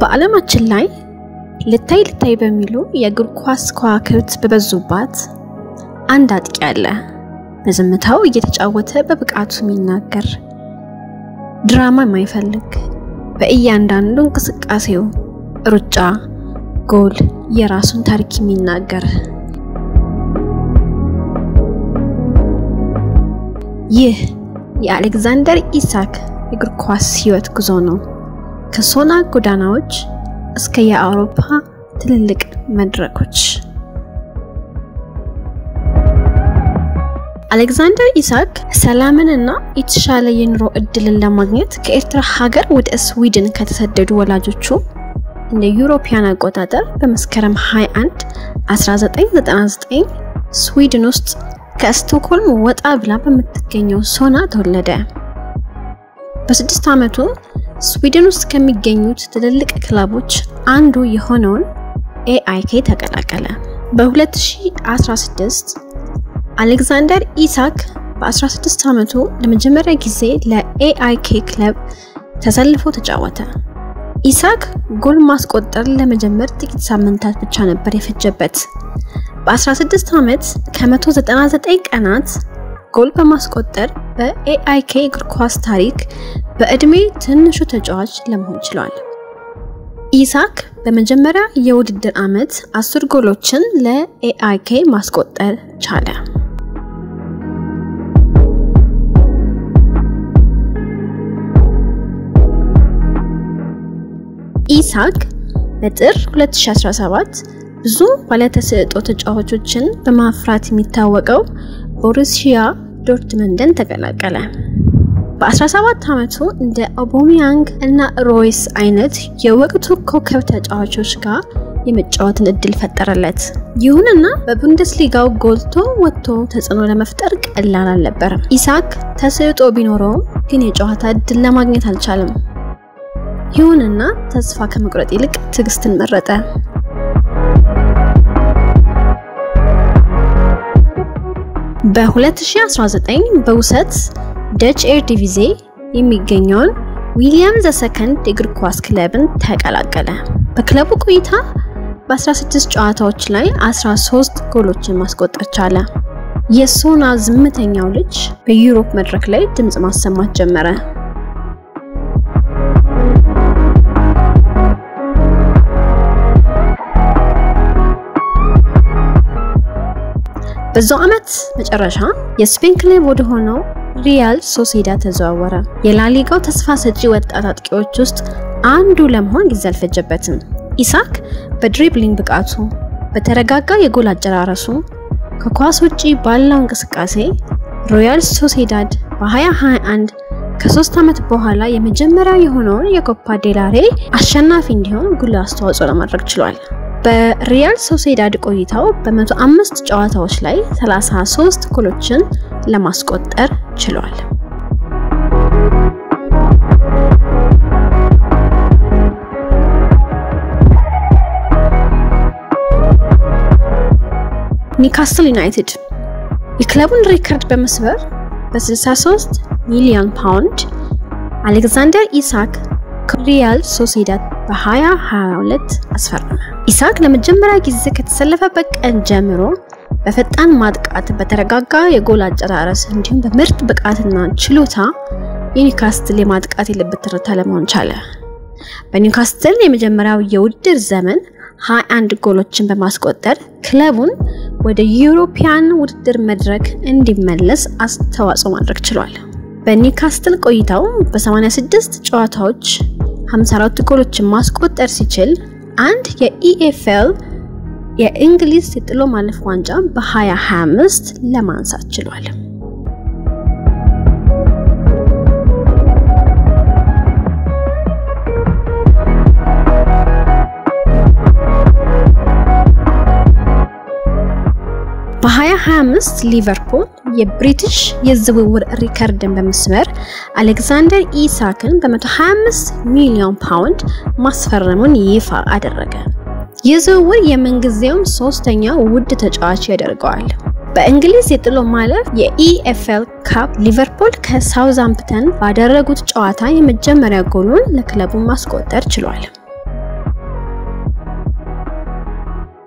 በዓለማችን ላይ ልታይ በሚሉ የእግር ኳስ ከዋክብት በበዙባት አንድ አጥቂ አለ። በዝምታው እየተጫወተ በብቃቱ የሚናገር ድራማ የማይፈልግ በእያንዳንዱ እንቅስቃሴው ሩጫ ጎል የራሱን ታሪክ የሚናገር ይህ የአሌክዛንደር ኢሳክ የእግር ኳስ ህይወት ጉዞ ነው። ከሶና ጎዳናዎች እስከ የአውሮፓ ትልልቅ መድረኮች። አሌክዛንደር ኢሳክ ሰላምንና የተሻለ የኑሮ እድልን ለማግኘት ከኤርትራ ሀገር ወደ ስዊድን ከተሰደዱ ወላጆቹ እንደ ዩሮፒያን አቆጣጠር በመስከረም 21 1999 ስዊድን ውስጥ ከስቶክሆልም ወጣ ብላ በምትገኘው ሶና ተወለደ። በ6 ዓመቱ ስዊድን ውስጥ ከሚገኙት ትልልቅ ክለቦች አንዱ የሆነውን ኤአይኬ ተቀላቀለ። በ2016 አሌክዛንደር ኢሳክ በ16 ዓመቱ ለመጀመሪያ ጊዜ ለኤአይኬ ክለብ ተሰልፎ ተጫወተ። ኢሳክ ጎል ማስቆጠር ለመጀመር ጥቂት ሳምንታት ብቻ ነበር የፈጀበት። በ16 ዓመት ከ199 ቀናት ጎል በማስቆጠር በኤአይኬ እግር ኳስ ታሪክ በእድሜ ትንሹ ተጫዋች ለመሆን ችሏል። ኢሳክ በመጀመሪያ የውድድር ዓመት 10 ጎሎችን ለኤአይኬ ማስቆጠር ቻለ። ኢሳክ በጥር 2017 ብዙ ባለተሰጥኦ ተጫዋቾችን በማፍራት የሚታወቀው ቦሩሲያ ዶርትመንድን ተቀላቀለ። በ17 ዓመቱ እንደ ኦባሚያንግ እና ሮይስ አይነት የወቅቱ ኮከብ ተጫዋቾች ጋር የመጫወትን እድል ፈጠረለት። ይሁንና በቡንደስሊጋው ጎልቶ ወጥቶ ተጽዕኖ ለመፍጠር ቀላል አልነበረም። ኢሳክ ተሰጥኦ ቢኖረውም ግን የጨዋታ እድል ለማግኘት አልቻለም። ይሁንና ተስፋ ከመቁረጥ ይልቅ ትዕግስትን መረጠ። በ2019 በውሰት ዳች ኤርዲቪዜ የሚገኘውን ዊሊያም ዘሰከንድ የእግር ኳስ ክለብን ተቀላቀለ። በክለቡ ቆይታ በ16 ጨዋታዎች ላይ 13 ጎሎችን ማስቆጠር ቻለ። የሶና ዝምተኛው ልጅ በዩሮፕ መድረክ ላይ ድምጽ ማሰማት ጀመረ። በዛው ዓመት መጨረሻ የስፔን ክለብ ወደ ሆነው ሪያል ሶሲዳድ ተዘዋወረ። የላሊጋው ተስፋ ሰጪ ወጣት አጥቂዎች ውስጥ አንዱ ለመሆን ጊዜ አልፈጀበትም። ኢሳክ በድሪብሊንግ ብቃቱ፣ በተረጋጋ የጎል አጨራረሱ፣ ከኳስ ውጪ ባለው እንቅስቃሴ ሪያል ሶሲዳድ በ2021 ከ3 ዓመት በኋላ የመጀመሪያ የሆነውን የኮፓ ዴላሬ አሸናፊ እንዲሆን ጉልህ አስተዋጽኦ ለማድረግ ችሏል። በሪያል ሶሲዳድ ቆይታው በ105 ጨዋታዎች ላይ 33 ጎሎችን ለማስቆጠር ችሏል። ኒውካስል ዩናይትድ የክለቡን ሪከርድ በመስበር በ63 ሚሊዮን ፓውንድ አሌክዛንደር ኢሳክ ሪያል ሶሲዳድ በ2022 አስፈረመ። ኢሳክ ለመጀመሪያ ጊዜ ከተሰለፈበት ቀን ጀምሮ በፈጣን ማጥቃት፣ በተረጋጋ የጎል አጨራረስ እንዲሁም በምርጥ ብቃትና ችሎታ የኒውካስትል የማጥቃት የልብ ትርታ ለመሆን ቻለ። በኒውካስትል የመጀመሪያው የውድድር ዘመን 21 ጎሎችን በማስቆጠር ክለቡን ወደ ዩሮፒያን ውድድር መድረክ እንዲመለስ አስተዋጽኦ ማድረግ ችሏል። በኒውካስትል ቆይታው በ86 ጨዋታዎች 54 ጎሎችን ማስቆጠር ሲችል አንድ የኢኤፍኤል የእንግሊዝ የጥሎ ማለፍ ዋንጫ በ2025 ለማንሳት ችሏል። በ2025 ሊቨርፑል የብሪቲሽ የዝውውር ሪከርድን በመስበር አሌክዛንደር ኢሳክን በ125 ሚሊዮን ፓውንድ ማስፈረሙን ይፋ አደረገ። የዝውውር የመንግስቴውም ሶስተኛው ውድ ተጫዋች ያደርገዋል። በእንግሊዝ የጥሎ ማለፍ የኢኤፍኤል ካፕ ሊቨርፑል ከሳውዛምፕተን ባደረጉት ጨዋታ የመጀመሪያ ጎሉን ለክለቡ ማስቆጠር ችሏል።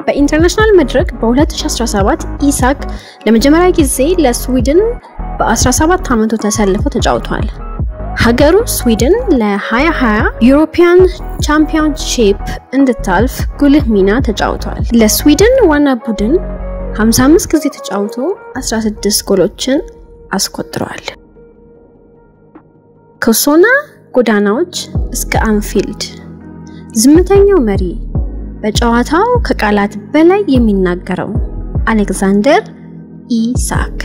በኢንተርናሽናል መድረክ በ2017 ኢሳክ ለመጀመሪያ ጊዜ ለስዊድን በ17 ዓመቱ ተሰልፎ ተጫውቷል። ሀገሩ ስዊድን ለ2020 ዩሮፒያን ቻምፒዮንሺፕ እንድታልፍ ጉልህ ሚና ተጫውቷል። ለስዊድን ዋና ቡድን 55 ጊዜ ተጫውቶ 16 ጎሎችን አስቆጥሯል። ከሶና ጎዳናዎች እስከ አንፊልድ ዝምተኛው መሪ በጨዋታው ከቃላት በላይ የሚናገረው አሌክሳንደር ኢሳክ